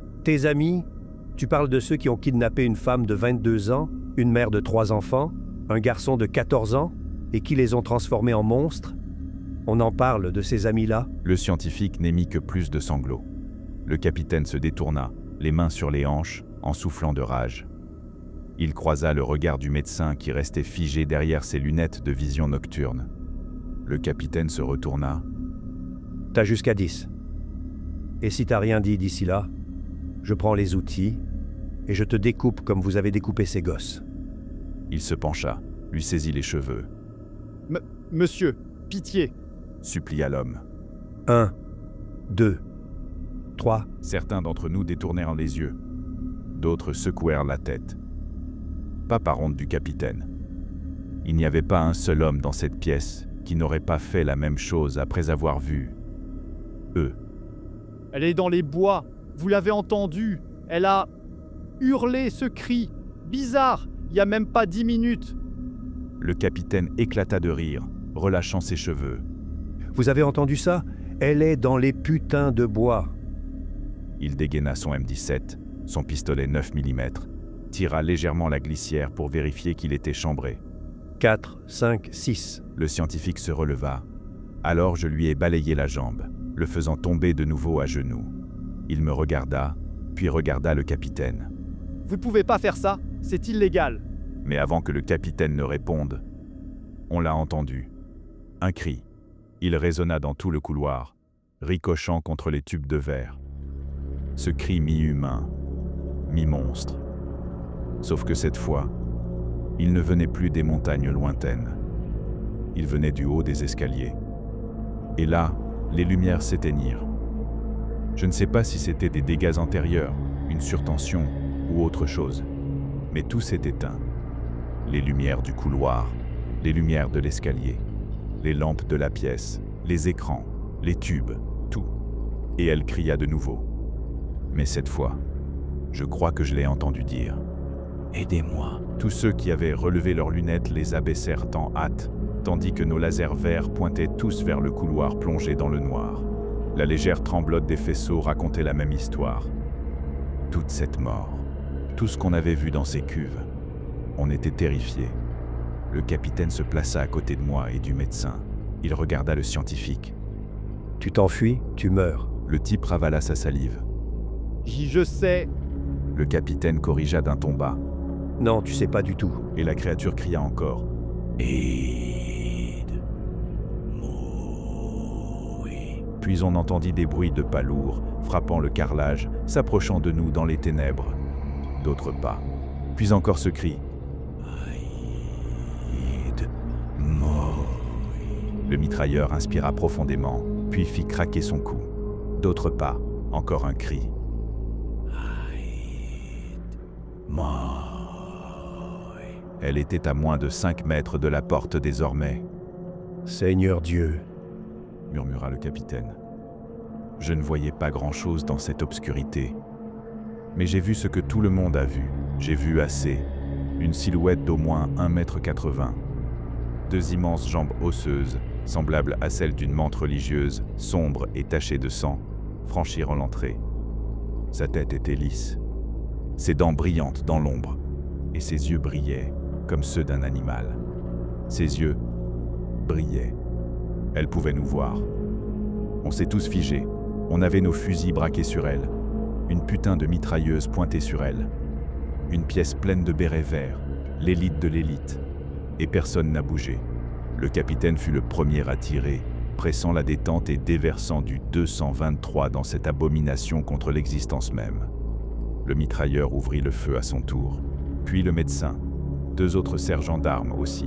Speaker 6: Tu parles de ceux qui ont kidnappé une femme de 22 ans, une mère de 3 enfants, un garçon de 14 ans, et qui les ont transformés en monstres? On en parle de ces amis-là?
Speaker 1: Le scientifique n'émit que plus de sanglots. Le capitaine se détourna, les mains sur les hanches, en soufflant de rage. Il croisa le regard du médecin qui restait figé derrière ses lunettes de vision nocturne. Le capitaine se retourna.
Speaker 6: T'as jusqu'à 10. Et si t'as rien dit d'ici là, je prends les outils et je te découpe comme vous avez découpé ces gosses.
Speaker 1: Il se pencha, lui saisit les cheveux.
Speaker 7: Monsieur, pitié,
Speaker 1: supplia l'homme.
Speaker 6: 1, 2, 3.
Speaker 1: Certains d'entre nous détournèrent les yeux. D'autres secouèrent la tête. Pas par honte du capitaine. Il n'y avait pas un seul homme dans cette pièce qui n'aurait pas fait la même chose après avoir vu eux.
Speaker 7: Elle est dans les bois, vous l'avez entendu, elle a hurlé ce cri, bizarre, il n'y a même pas 10 minutes.
Speaker 1: Le capitaine éclata de rire, relâchant ses cheveux.
Speaker 6: Vous avez entendu ça? Elle est dans les putains de bois.
Speaker 1: Il dégaina son M17, son pistolet 9 mm, tira légèrement la glissière pour vérifier qu'il était chambré.
Speaker 6: 4, 5, 6.
Speaker 1: Le scientifique se releva. Alors je lui ai balayé la jambe, le faisant tomber de nouveau à genoux. Il me regarda, puis regarda le capitaine.
Speaker 7: Vous pouvez pas faire ça, c'est illégal.
Speaker 1: Mais avant que le capitaine ne réponde, on l'a entendu. Un cri. Il résonna dans tout le couloir, ricochant contre les tubes de verre. Ce cri mi-humain, mi-monstre. Sauf que cette fois, il ne venait plus des montagnes lointaines. Il venait du haut des escaliers. Et là, les lumières s'éteignirent. Je ne sais pas si c'était des dégâts antérieurs, une surtension ou autre chose, mais tout s'est éteint. Les lumières du couloir, les lumières de l'escalier, les lampes de la pièce, les écrans, les tubes, tout. Et elle cria de nouveau. Mais cette fois, je crois que je l'ai entendu dire. « Aidez-moi !» Tous ceux qui avaient relevé leurs lunettes les abaissèrent en hâte, tandis que nos lasers verts pointaient tous vers le couloir plongé dans le noir. La légère tremblote des faisceaux racontait la même histoire. Toute cette mort, tout ce qu'on avait vu dans ces cuves, on était terrifiés. Le capitaine se plaça à côté de moi et du médecin. Il regarda le scientifique.
Speaker 6: « Tu t'enfuis, tu meurs. »
Speaker 1: Le type ravala sa salive.
Speaker 7: « Je sais. »
Speaker 1: Le capitaine corrigea d'un ton bas.
Speaker 6: « Non, tu sais pas du tout. »
Speaker 1: Et la créature cria encore. « Aide-moi !» Puis on entendit des bruits de pas lourds, frappant le carrelage, s'approchant de nous dans les ténèbres. D'autres pas. Puis encore ce cri. Le mitrailleur inspira profondément, puis fit craquer son cou. D'autres pas, encore un cri. Elle était à moins de 5 mètres de la porte désormais.
Speaker 6: « Seigneur Dieu !»
Speaker 1: murmura le capitaine. Je ne voyais pas grand-chose dans cette obscurité. Mais j'ai vu ce que tout le monde a vu. J'ai vu assez. Une silhouette d'au moins 1,80 m. 2 immenses jambes osseuses, semblables à celles d'une menthe religieuse, sombre et tachée de sang, franchirent l'entrée. Sa tête était lisse, ses dents brillantes dans l'ombre, et ses yeux brillaient comme ceux d'un animal. Ses yeux brillaient. Elle pouvait nous voir. On s'est tous figés. On avait nos fusils braqués sur elle. Une putain de mitrailleuse pointée sur elle. Une pièce pleine de bérets verts, l'élite de l'élite. Et personne n'a bougé. Le capitaine fut le premier à tirer, pressant la détente et déversant du 223 dans cette abomination contre l'existence même. Le mitrailleur ouvrit le feu à son tour, puis le médecin, 2 autres sergents d'armes aussi.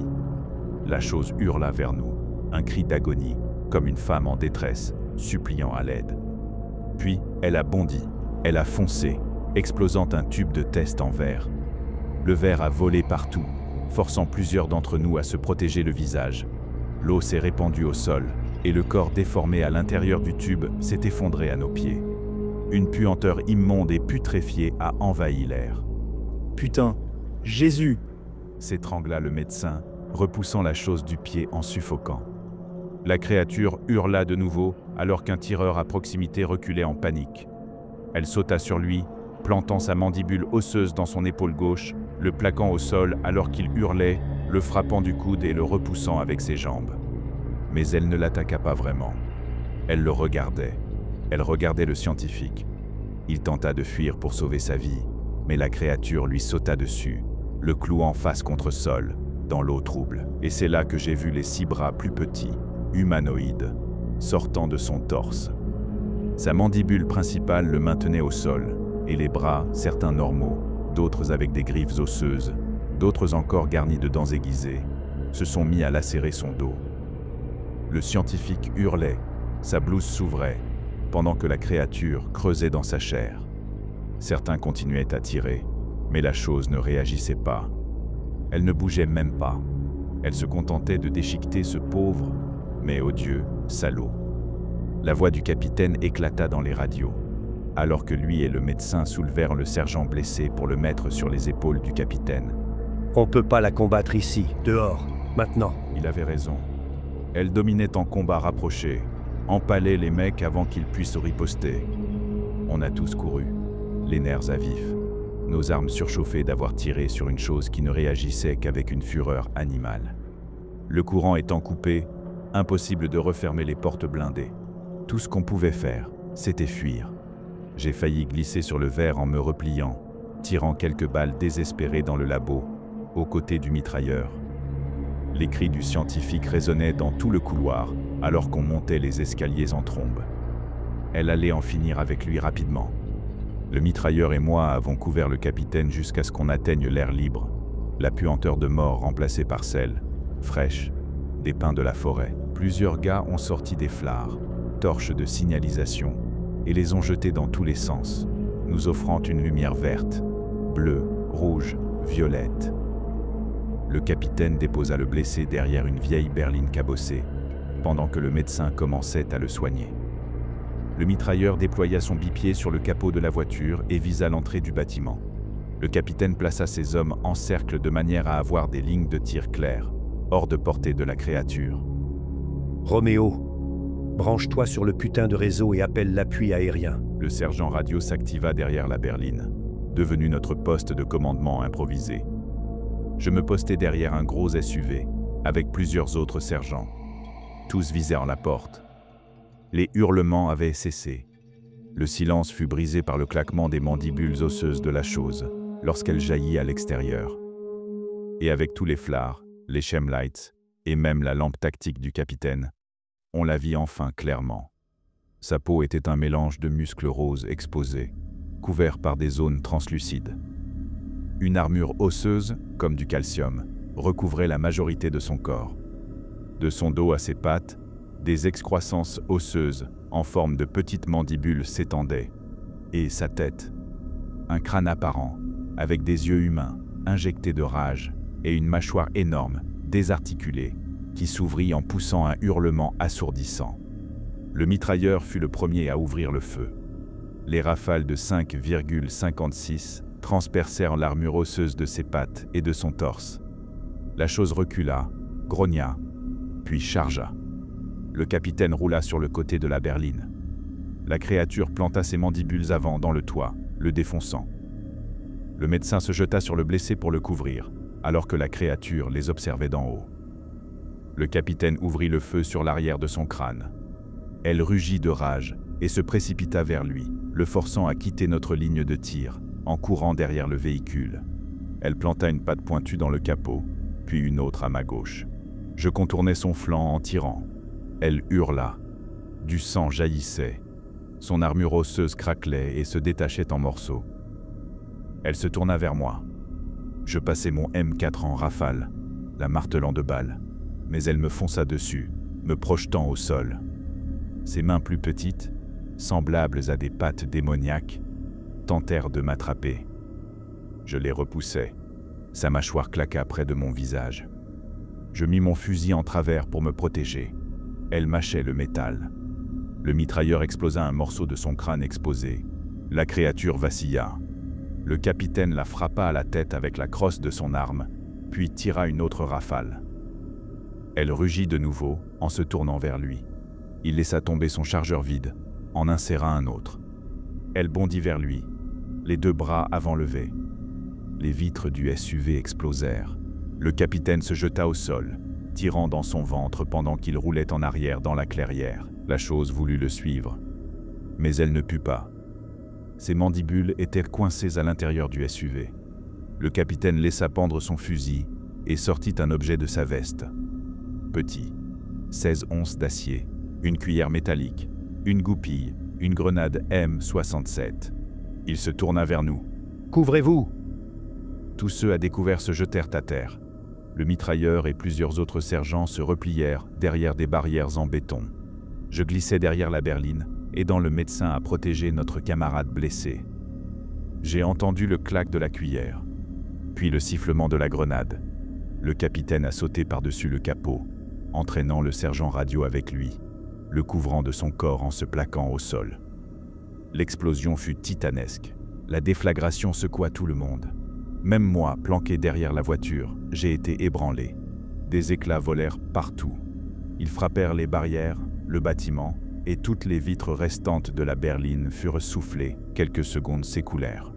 Speaker 1: La chose hurla vers nous, un cri d'agonie, comme une femme en détresse, suppliant à l'aide. Puis, elle a bondi, elle a foncé, explosant un tube de test en verre. Le verre a volé partout, forçant plusieurs d'entre nous à se protéger le visage. L'eau s'est répandue au sol, et le corps déformé à l'intérieur du tube s'est effondré à nos pieds. Une puanteur immonde et putréfiée a envahi l'air.
Speaker 5: Putain, Jésus!
Speaker 1: S'étrangla le médecin, repoussant la chose du pied en suffoquant. La créature hurla de nouveau alors qu'un tireur à proximité reculait en panique. Elle sauta sur lui, plantant sa mandibule osseuse dans son épaule gauche, le plaquant au sol alors qu'il hurlait, le frappant du coude et le repoussant avec ses jambes. Mais elle ne l'attaqua pas vraiment. Elle le regardait. Elle regardait le scientifique. Il tenta de fuir pour sauver sa vie, mais la créature lui sauta dessus, le clouant face contre sol, dans l'eau trouble. Et c'est là que j'ai vu les 6 bras plus petits, humanoïdes, sortant de son torse. Sa mandibule principale le maintenait au sol, et les bras, certains normaux, d'autres avec des griffes osseuses, d'autres encore garnis de dents aiguisées, se sont mis à lacérer son dos. Le scientifique hurlait, sa blouse s'ouvrait, pendant que la créature creusait dans sa chair. Certains continuaient à tirer, mais la chose ne réagissait pas. Elle ne bougeait même pas. Elle se contentait de déchiqueter ce pauvre, mais odieux, salaud. La voix du capitaine éclata dans les radios, alors que lui et le médecin soulevèrent le sergent blessé pour le mettre sur les épaules du capitaine.
Speaker 6: On ne peut pas la combattre ici, dehors, maintenant.
Speaker 1: Il avait raison. Elle dominait en combat rapproché, empalait les mecs avant qu'ils puissent riposter. On a tous couru, les nerfs à vif, nos armes surchauffées d'avoir tiré sur une chose qui ne réagissait qu'avec une fureur animale. Le courant étant coupé, impossible de refermer les portes blindées. Tout ce qu'on pouvait faire, c'était fuir. J'ai failli glisser sur le verre en me repliant, tirant quelques balles désespérées dans le labo, aux côtés du mitrailleur. Les cris du scientifique résonnaient dans tout le couloir, alors qu'on montait les escaliers en trombe. Elle allait en finir avec lui rapidement. Le mitrailleur et moi avons couvert le capitaine jusqu'à ce qu'on atteigne l'air libre, la puanteur de mort remplacée par celle, fraîche, des pins de la forêt. Plusieurs gars ont sorti des flards, torches de signalisation, et les ont jetés dans tous les sens, nous offrant une lumière verte, bleue, rouge, violette. Le capitaine déposa le blessé derrière une vieille berline cabossée, pendant que le médecin commençait à le soigner. Le mitrailleur déploya son bipied sur le capot de la voiture et visa l'entrée du bâtiment. Le capitaine plaça ses hommes en cercle de manière à avoir des lignes de tir claires, hors de portée de la créature.
Speaker 6: Roméo, branche-toi sur le putain de réseau et appelle l'appui aérien.
Speaker 1: Le sergent radio s'activa derrière la berline, devenu notre poste de commandement improvisé. Je me postais derrière un gros SUV, avec plusieurs autres sergents. Tous visèrent la porte. Les hurlements avaient cessé. Le silence fut brisé par le claquement des mandibules osseuses de la chose, lorsqu'elle jaillit à l'extérieur. Et avec tous les flards, les chemlights, et même la lampe tactique du capitaine, on la vit enfin clairement. Sa peau était un mélange de muscles roses exposés, couverts par des zones translucides. Une armure osseuse, comme du calcium, recouvrait la majorité de son corps. De son dos à ses pattes, des excroissances osseuses en forme de petites mandibules s'étendaient, et sa tête, un crâne apparent, avec des yeux humains, injectés de rage, et une mâchoire énorme, désarticulée, qui s'ouvrit en poussant un hurlement assourdissant. Le mitrailleur fut le premier à ouvrir le feu. Les rafales de 5,56 transpercèrent l'armure osseuse de ses pattes et de son torse. La chose recula, grogna, puis chargea. Le capitaine roula sur le côté de la berline. La créature planta ses mandibules avant dans le toit, le défonçant. Le médecin se jeta sur le blessé pour le couvrir, alors que la créature les observait d'en haut. Le capitaine ouvrit le feu sur l'arrière de son crâne. Elle rugit de rage et se précipita vers lui, le forçant à quitter notre ligne de tir, en courant derrière le véhicule. Elle planta une patte pointue dans le capot, puis une autre à ma gauche. Je contournai son flanc en tirant. Elle hurla. Du sang jaillissait. Son armure osseuse craquelait et se détachait en morceaux. Elle se tourna vers moi. Je passai mon M4 en rafale, la martelant de balles, mais elle me fonça dessus, me projetant au sol. Ses mains plus petites, semblables à des pattes démoniaques, tentèrent de m'attraper. Je les repoussai. Sa mâchoire claqua près de mon visage. Je mis mon fusil en travers pour me protéger. Elle mâchait le métal. Le mitrailleur explosa un morceau de son crâne exposé. La créature vacilla. Le capitaine la frappa à la tête avec la crosse de son arme, puis tira une autre rafale. Elle rugit de nouveau en se tournant vers lui. Il laissa tomber son chargeur vide, en inséra un autre. Elle bondit vers lui, les deux bras avant levés. Les vitres du SUV explosèrent. Le capitaine se jeta au sol, tirant dans son ventre pendant qu'il roulait en arrière dans la clairière. La chose voulut le suivre, mais elle ne put pas. Ses mandibules étaient coincées à l'intérieur du SUV. Le capitaine laissa pendre son fusil et sortit un objet de sa veste. Petit, 16 onces d'acier, une cuillère métallique, une goupille, une grenade M67. Il se tourna vers nous.
Speaker 6: « Couvrez-vous !»
Speaker 1: Tous ceux à découvert se jetèrent à terre. Le mitrailleur et plusieurs autres sergents se replièrent derrière des barrières en béton. Je glissai derrière la berline, aidant le médecin à protéger notre camarade blessé. J'ai entendu le clac de la cuillère, puis le sifflement de la grenade. Le capitaine a sauté par-dessus le capot, entraînant le sergent radio avec lui, le couvrant de son corps en se plaquant au sol. L'explosion fut titanesque. La déflagration secoua tout le monde. Même moi, planqué derrière la voiture, j'ai été ébranlé. Des éclats volèrent partout. Ils frappèrent les barrières, le bâtiment, et toutes les vitres restantes de la berline furent soufflées. Quelques secondes s'écoulèrent.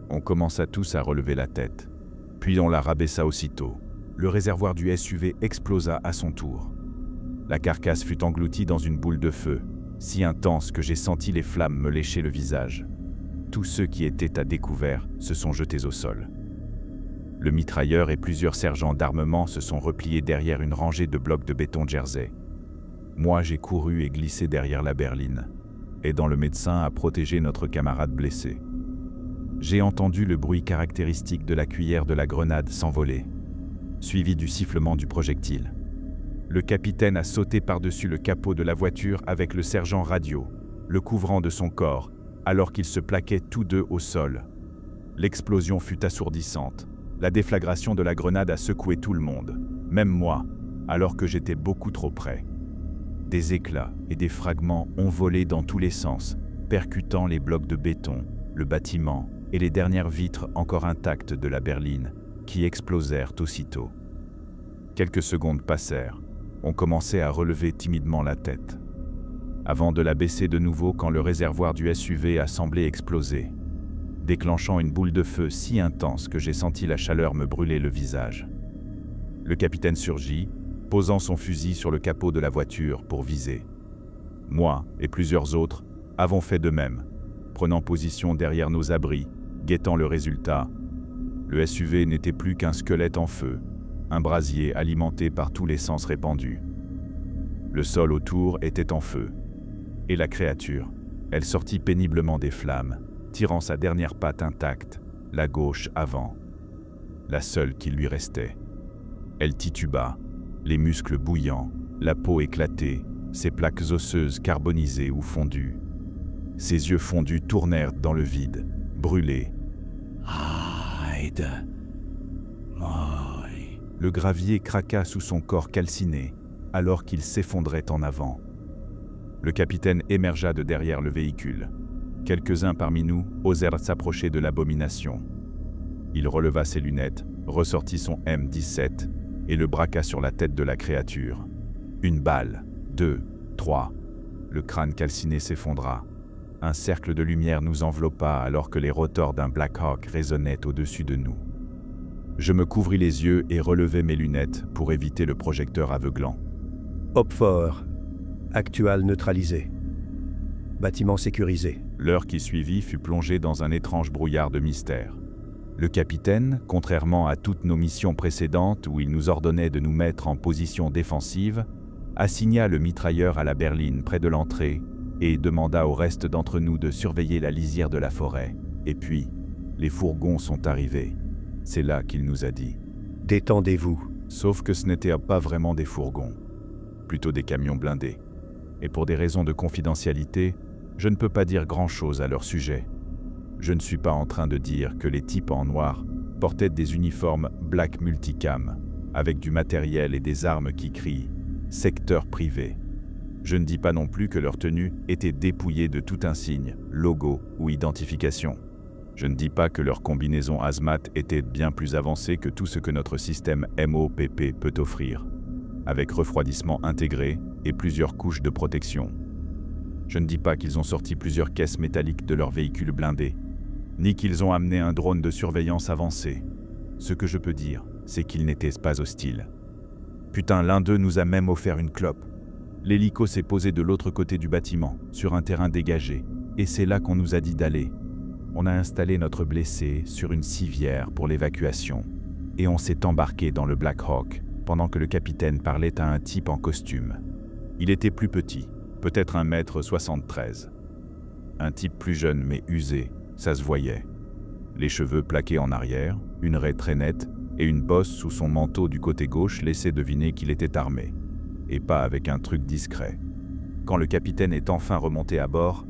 Speaker 1: On commença tous à relever la tête. Puis on la rabaissa aussitôt. Le réservoir du SUV explosa à son tour. La carcasse fut engloutie dans une boule de feu, si intense que j'ai senti les flammes me lécher le visage. Tous ceux qui étaient à découvert se sont jetés au sol. Le mitrailleur et plusieurs sergents d'armement se sont repliés derrière une rangée de blocs de béton Jersey. Moi, j'ai couru et glissé derrière la berline, aidant le médecin à protéger notre camarade blessé. J'ai entendu le bruit caractéristique de la cuillère de la grenade s'envoler, suivi du sifflement du projectile. Le capitaine a sauté par-dessus le capot de la voiture avec le sergent radio, le couvrant de son corps, alors qu'ils se plaquaient tous deux au sol. L'explosion fut assourdissante. La déflagration de la grenade a secoué tout le monde, même moi, alors que j'étais beaucoup trop près. Des éclats et des fragments ont volé dans tous les sens, percutant les blocs de béton, le bâtiment et les dernières vitres encore intactes de la berline, qui explosèrent aussitôt. Quelques secondes passèrent. On commençait à relever timidement la tête, avant de la baisser de nouveau quand le réservoir du SUV a semblé exploser, déclenchant une boule de feu si intense que j'ai senti la chaleur me brûler le visage. Le capitaine surgit, posant son fusil sur le capot de la voiture pour viser. Moi et plusieurs autres avons fait de même, prenant position derrière nos abris, guettant le résultat. Le SUV n'était plus qu'un squelette en feu, un brasier alimenté par tous les sens répandus. Le sol autour était en feu. Et la créature, elle sortit péniblement des flammes, tirant sa dernière patte intacte, la gauche avant, la seule qui lui restait. Elle tituba, les muscles bouillants, la peau éclatée, ses plaques osseuses carbonisées ou fondues. Ses yeux fondus tournèrent dans le vide, brûlés. Aide. Le gravier craqua sous son corps calciné, alors qu'il s'effondrait en avant. Le capitaine émergea de derrière le véhicule. Quelques-uns parmi nous osèrent s'approcher de l'abomination. Il releva ses lunettes, ressortit son M17 et le braqua sur la tête de la créature. Une balle, 2, 3. Le crâne calciné s'effondra. Un cercle de lumière nous enveloppa alors que les rotors d'un Black Hawk résonnaient au-dessus de nous. Je me couvris les yeux et relevai mes lunettes pour éviter le projecteur aveuglant.
Speaker 6: Hopfort, actual neutralisé. Bâtiment sécurisé.
Speaker 1: L'heure qui suivit fut plongée dans un étrange brouillard de mystère. Le capitaine, contrairement à toutes nos missions précédentes où il nous ordonnait de nous mettre en position défensive, assigna le mitrailleur à la berline près de l'entrée et demanda au reste d'entre nous de surveiller la lisière de la forêt. Et puis, les fourgons sont arrivés. C'est là qu'il nous a dit.
Speaker 6: Détendez-vous.
Speaker 1: Sauf que ce n'était pas vraiment des fourgons. plutôt des camions blindés. Et pour des raisons de confidentialité, je ne peux pas dire grand-chose à leur sujet. Je ne suis pas en train de dire que les types en noir portaient des uniformes black multicam, avec du matériel et des armes qui crient « secteur privé ». Je ne dis pas non plus que leur tenue était dépouillée de tout insigne, logo ou identification. Je ne dis pas que leur combinaison hazmat était bien plus avancée que tout ce que notre système MOPP peut offrir, avec refroidissement intégré et plusieurs couches de protection. Je ne dis pas qu'ils ont sorti plusieurs caisses métalliques de leurs véhicules blindés, ni qu'ils ont amené un drone de surveillance avancé. Ce que je peux dire, c'est qu'ils n'étaient pas hostiles. Putain, l'un d'eux nous a même offert une clope. L'hélico s'est posé de l'autre côté du bâtiment, sur un terrain dégagé, et c'est là qu'on nous a dit d'aller. On a installé notre blessé sur une civière pour l'évacuation, et on s'est embarqué dans le Black Hawk, pendant que le capitaine parlait à un type en costume. Il était plus petit, peut-être 1m73. Un type plus jeune mais usé, ça se voyait. Les cheveux plaqués en arrière, une raie très nette, et une bosse sous son manteau du côté gauche laissait deviner qu'il était armé. Et pas avec un truc discret. Quand le capitaine est enfin remonté à bord,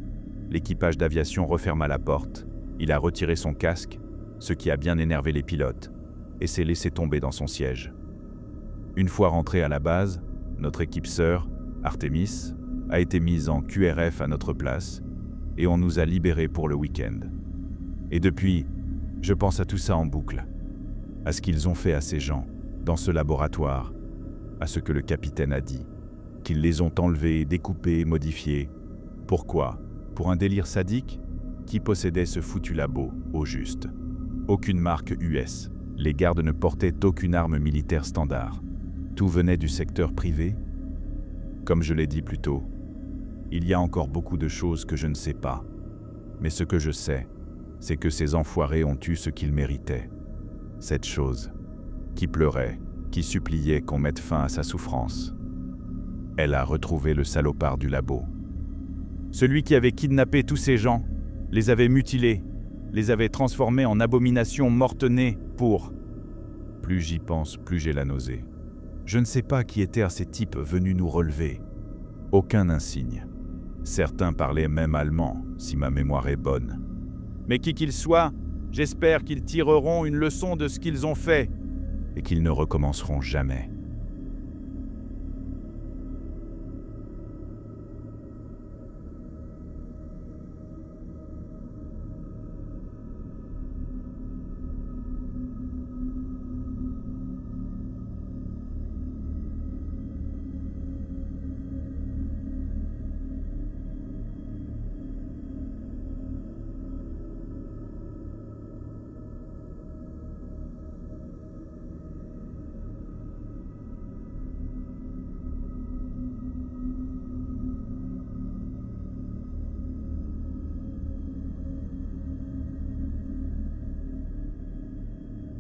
Speaker 1: l'équipage d'aviation referma la porte, il a retiré son casque, ce qui a bien énervé les pilotes, et s'est laissé tomber dans son siège. Une fois rentré à la base, notre équipe sœur, Artemis, a été mise en QRF à notre place, et on nous a libérés pour le week-end. Et depuis, je pense à tout ça en boucle, à ce qu'ils ont fait à ces gens, dans ce laboratoire, à ce que le capitaine a dit, qu'ils les ont enlevés, découpés, modifiés. Pourquoi? Pour un délire sadique? Qui possédait ce foutu labo, au juste? Aucune marque US. Les gardes ne portaient aucune arme militaire standard. Tout venait du secteur privé? Comme je l'ai dit plus tôt, il y a encore beaucoup de choses que je ne sais pas. Mais ce que je sais, c'est que ces enfoirés ont eu ce qu'ils méritaient. Cette chose, qui pleurait, qui suppliait qu'on mette fin à sa souffrance. Elle a retrouvé le salopard du labo. Celui qui avait kidnappé tous ces gens, les avait mutilés, les avait transformés en abominations morte-nées pour... Plus j'y pense, plus j'ai la nausée. Je ne sais pas qui étaient ces types venus nous relever. Aucun insigne. Certains parlaient même allemand, si ma mémoire est bonne. Mais qui qu'ils soient, j'espère qu'ils tireront une leçon de ce qu'ils ont fait, et qu'ils ne recommenceront jamais.